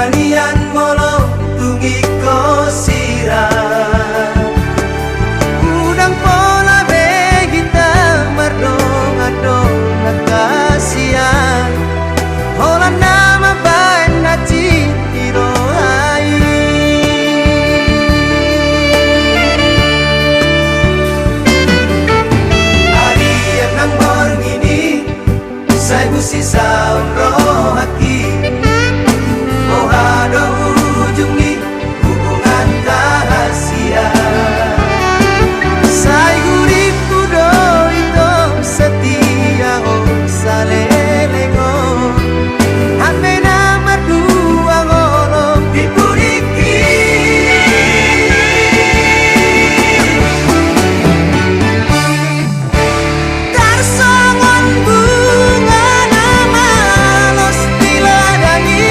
kalian molo tungi ko sirah udang pola begita mardong adong nakasian hola nama baik naci irohai hari yang nang borong ini saya busi saun rohaki ada ujungi hubungan rahasia saya guriku do itu setia salelengo hame nama dua ngolong dipuriki tarsongon bunga nama los diladangi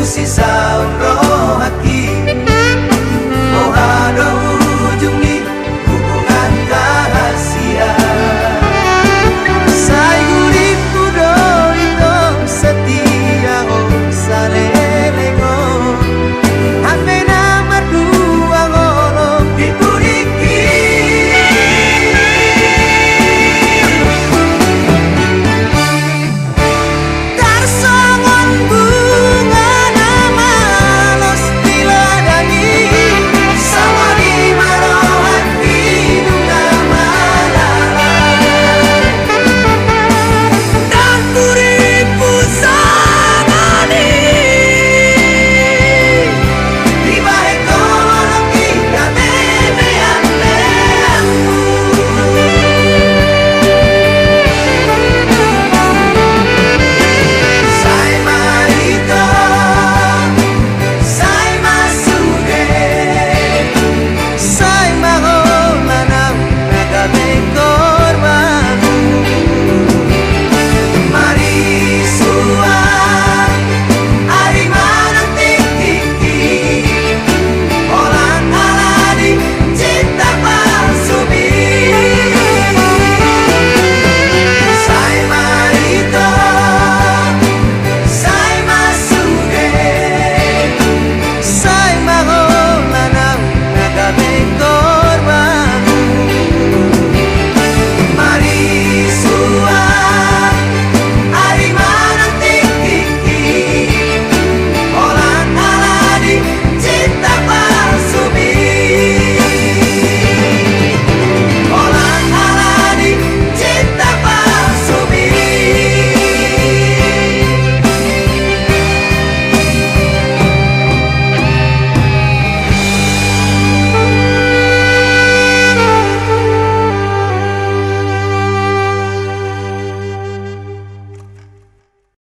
si saun rohaki mau ada ujungi hubungan rahasia saya guriku do itu setia salelengo hame nama dua ngolong dipuriki tarsongon bunga Pusana